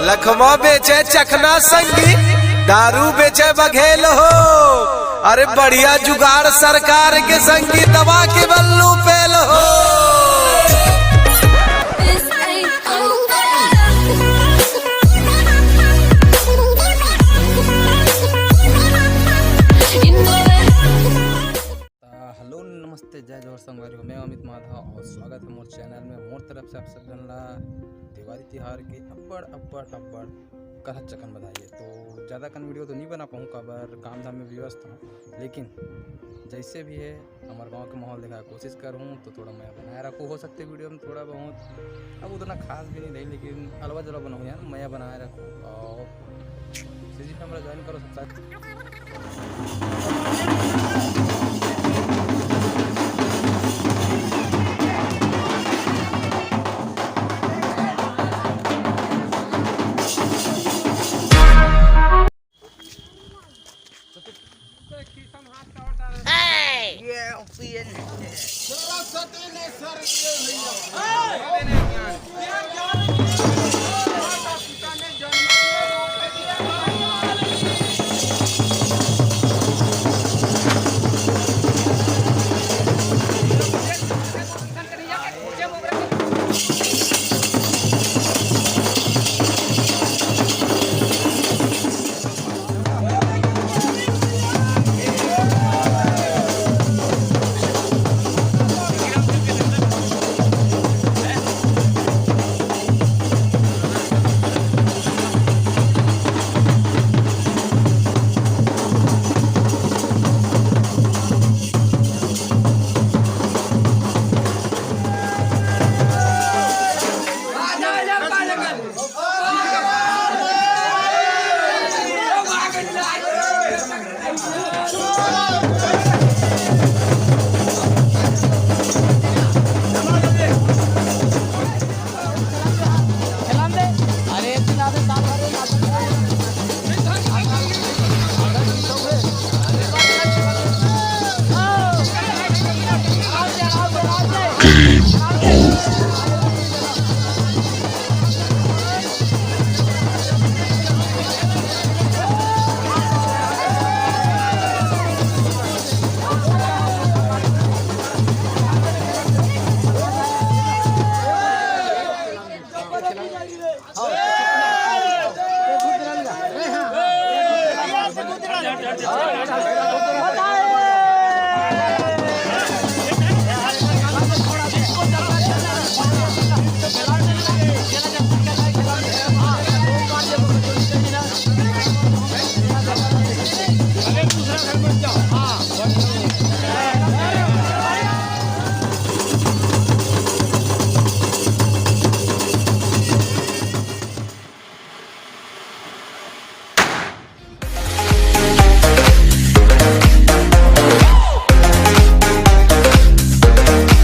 लखमा बेचे चखना संगी, दारू बेचे बघेल हो। अरे बढ़िया जुगाड़ सरकार के संगी, दवा के बल्लू पेल हो। हेलो नमस्ते, जय जोहर संगवारी हो। मैं अमित माधव और स्वागत है मोर चैनल में। मोर तरफ से आप सब जनला दिवाली तिहार के अब्बड़ कहत चकन बधाई। तो ज़्यादा कन वीडियो तो नहीं बना पाऊँ, काबर काम धाम में व्यस्त हूँ, लेकिन जैसे भी है हमारे गांव के माहौल दिखाने की कोशिश कर हूँ। तो थोड़ा मैं बनाए रखूँ, हो सकते वीडियो में थोड़ा बहुत, अब उतना खास भी नहीं रही, लेकिन अलवा जला बनाऊँ यार, मैं बनाए रखूँ। और सीजी पे हमारा ज्वाइन करो सब।